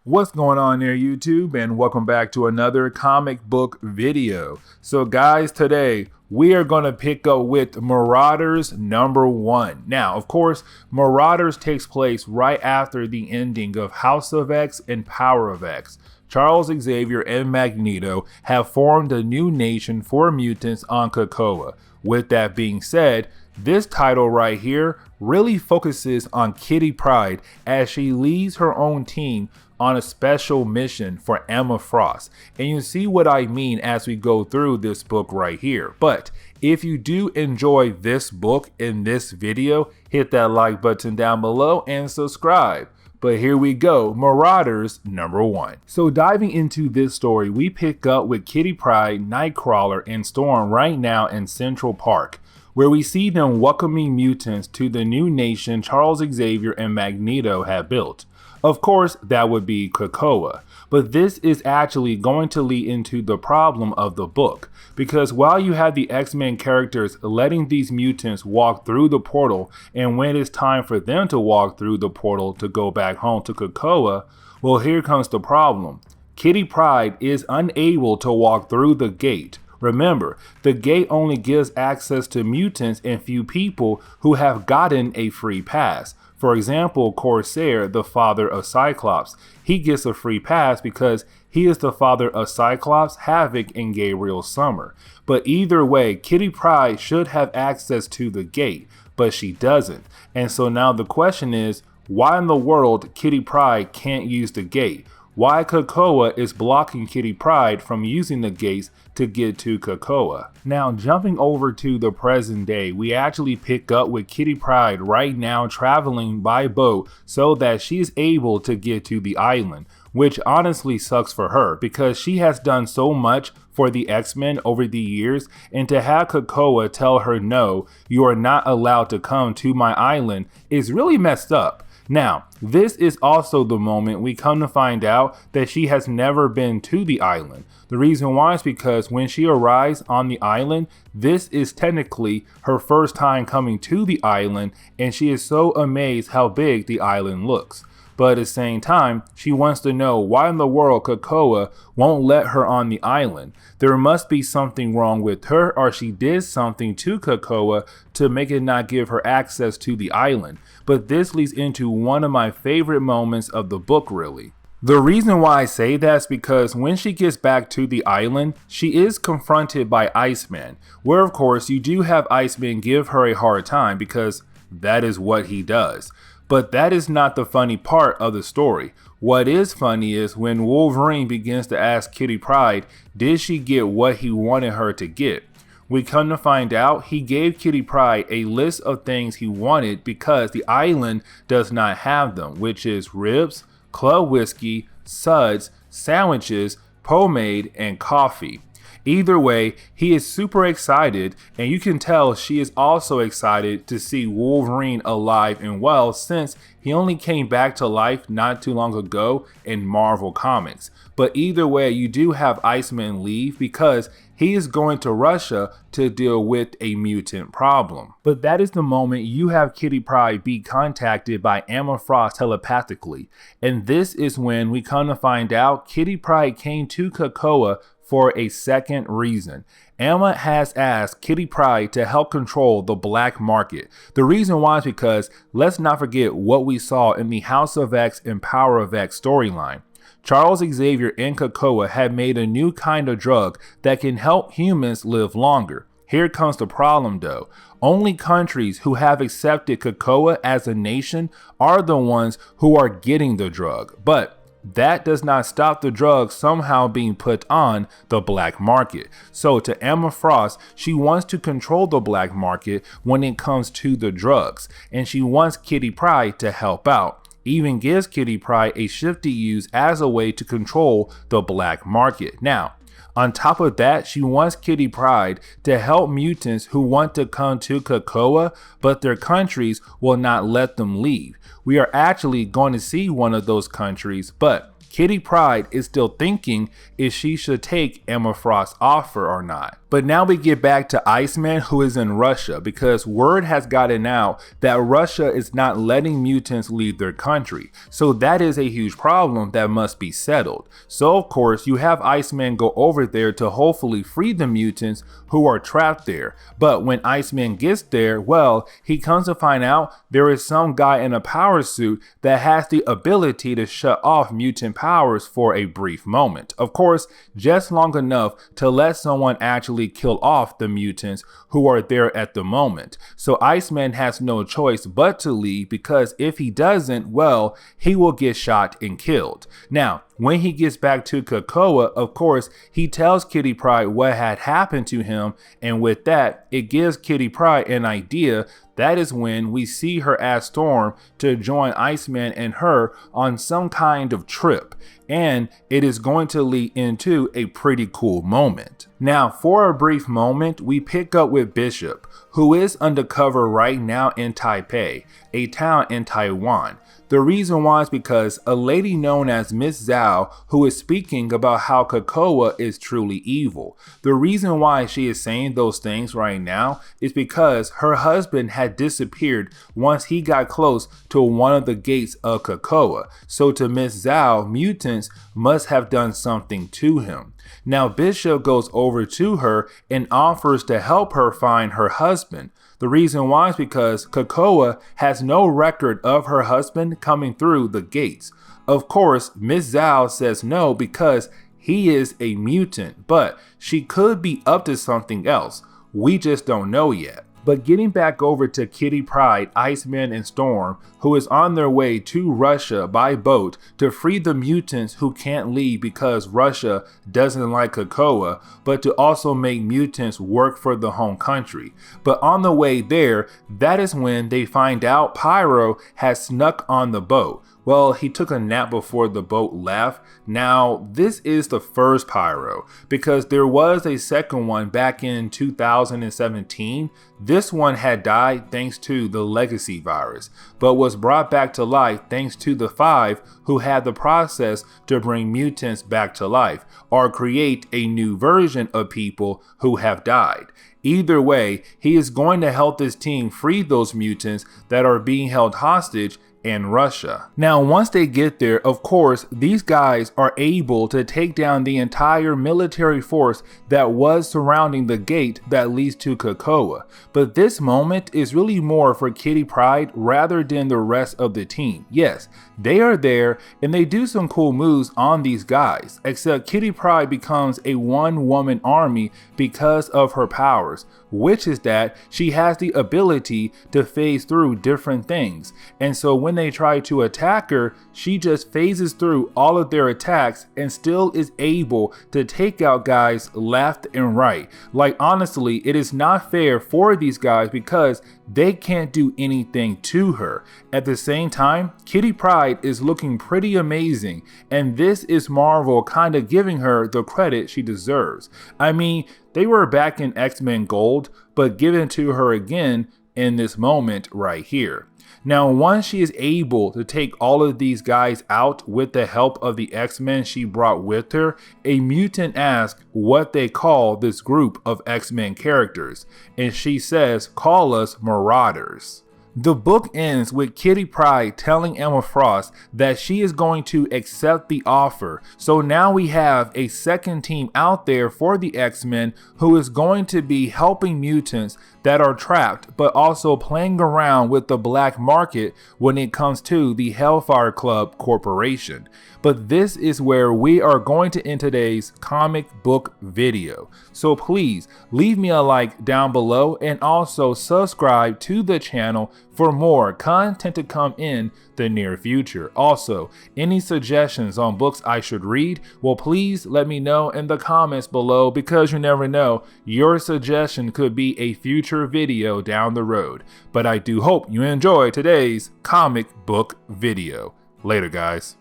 What's going on there, YouTube, and welcome back to another comic book video. So guys, today we are going to pick up with Marauders #1. Now, of course, Marauders takes place right after the ending of House of X and Power of X. Charles Xavier and Magneto have formed a new nation for mutants on Krakoa. With that being said, this title right here really focuses on Kitty Pryde as she leads her own team on a special mission for Emma Frost. And you see what I mean as we go through this book right here. But if you do enjoy this book in this video, hit that like button down below and subscribe. But here we go, Marauders #1. So diving into this story, we pick up with Kitty Pryde, Nightcrawler, and Storm right now in Central Park, where we see them welcoming mutants to the new nation Charles Xavier and Magneto have built. Of course, that would be Krakoa. But this is actually going to lead into the problem of the book, because while you have the X-Men characters letting these mutants walk through the portal, and when it's time for them to walk through the portal to go back home to Krakoa, well, here comes the problem. Kitty Pryde is unable to walk through the gate. Remember, the gate only gives access to mutants and few people who have gotten a free pass. For example, Corsair, the father of Cyclops, he gets a free pass because he is the father of Cyclops, Havoc, and Gabriel Summer. But either way, Kitty Pryde should have access to the gate, but she doesn't. And so now the question is, why in the world Kitty Pryde can't use the gate? Why Krakoa is blocking Kitty Pryde from using the gates to get to Krakoa. Now, jumping over to the present day, we actually pick up with Kitty Pryde right now traveling by boat so that she is able to get to the island, which honestly sucks for her because she has done so much for the X-Men over the years, and to have Krakoa tell her no, you are not allowed to come to my island is really messed up. Now, this is also the moment we come to find out that she has never been to the island. The reason why is because when she arrives on the island, this is technically her first time coming to the island, and she is so amazed how big the island looks. But at the same time, she wants to know why in the world Krakoa won't let her on the island. There must be something wrong with her, or she did something to Krakoa to make it not give her access to the island. But this leads into one of my favorite moments of the book, really. The reason why I say that is because when she gets back to the island, she is confronted by Iceman, where of course you do have Iceman give her a hard time because that is what he does. But that is not the funny part of the story. What is funny is when Wolverine begins to ask Kitty Pryde, did she get what he wanted her to get? We come to find out he gave Kitty Pryde a list of things he wanted because the island does not have them, which is ribs, club whiskey, suds, sandwiches, pomade, and coffee. Either way, he is super excited, and you can tell she is also excited to see Wolverine alive and well since he only came back to life not too long ago in Marvel Comics. But either way, you do have Iceman leave because he is going to Russia to deal with a mutant problem. But that is the moment you have Kitty Pryde be contacted by Emma Frost telepathically. And this is when we come to find out Kitty Pryde came to Krakoa for a second reason. Emma has asked Kitty Pryde to help control the black market. The reason why is because let's not forget what we saw in the House of X and Power of X storyline. Charles Xavier and Krakoa had made a new kind of drug that can help humans live longer. Here comes the problem though. Only countries who have accepted Krakoa as a nation are the ones who are getting the drug. But that does not stop the drug somehow being put on the black market. So to Emma Frost, she wants to control the black market when it comes to the drugs. And she wants Kitty Pryde to help out. Even gives Kitty Pryde a ship to use as a way to control the black market. Now, On top of that, she wants Kitty Pryde to help mutants who want to come to Krakoa, but their countries will not let them leave. We are actually going to see one of those countries, but Kitty Pryde is still thinking if she should take Emma Frost's offer or not. But now we get back to Iceman, who is in Russia, because word has gotten out that Russia is not letting mutants leave their country. So that is a huge problem that must be settled. So of course you have Iceman go over there to hopefully free the mutants who are trapped there. But when Iceman gets there, well, he comes to find out there is some guy in a power suit that has the ability to shut off mutant powers for a brief moment. Of course, just long enough to let someone actually kill off the mutants who are there at the moment. So Iceman has no choice but to leave, because if he doesn't, well, he will get shot and killed. Now, when he gets back to Krakoa, of course, he tells Kitty Pryde what had happened to him, and with that, it gives Kitty Pryde an idea. That is when we see her ask Storm to join Iceman and her on some kind of trip, and it is going to lead into a pretty cool moment. Now, for a brief moment, we pick up with Bishop, who is undercover right now in Taipei, a town in Taiwan. The reason why is because a lady known as Miss Zhao, who is speaking about how Krakoa is truly evil. The reason why she is saying those things right now is because her husband had disappeared once he got close to one of the gates of Krakoa. So to Miss Zhao, mutants must have done something to him. Now Bishop goes over to her and offers to help her find her husband. The reason why is because Krakoa has no record of her husband coming through the gates. Of course, Miss Zhao says no because he is a mutant, but she could be up to something else. We just don't know yet. But getting back over to Kitty Pryde, Iceman, and Storm, who is on their way to Russia by boat to free the mutants who can't leave because Russia doesn't like Krakoa, but to also make mutants work for the home country. But on the way there, that is when they find out Pyro has snuck on the boat. Well, he took a nap before the boat left. Now, this is the first Pyro, because there was a second one back in 2017. This one had died thanks to the legacy virus, but was brought back to life thanks to the 5 who had the process to bring mutants back to life, or create a new version of people who have died. Either way, he is going to help this team free those mutants that are being held hostage in Russia. Now, once they get there, of course, these guys are able to take down the entire military force that was surrounding the gate that leads to Krakoa. But this moment is really more for Kitty Pryde rather than the rest of the team. Yes, they are there and they do some cool moves on these guys, except Kitty Pryde becomes a one-woman army because of her powers, which is that she has the ability to phase through different things. And so when they try to attack her, she just phases through all of their attacks and still is able to take out guys left and right. Like, honestly, it is not fair for these guys because they can't do anything to her. At the same time, Kitty Pryde is looking pretty amazing, and this is Marvel kind of giving her the credit she deserves. I mean, they were back in X-Men Gold, but given to her again in this moment right here. Now, once she is able to take all of these guys out with the help of the X-Men she brought with her, a mutant asks what they call this group of X-Men characters, and she says, "Call us Marauders." The book ends with Kitty Pryde telling Emma Frost that she is going to accept the offer. So now we have a second team out there for the X-Men who is going to be helping mutants that are trapped, but also playing around with the black market when it comes to the Hellfire Club Corporation. But this is where we are going to end today's comic book video. So please leave me a like down below and also subscribe to the channel for more content to come in the near future. Also, any suggestions on books I should read, well, please let me know in the comments below, because you never know, your suggestion could be a future video down the road. But I do hope you enjoyed today's comic book video. Later, guys.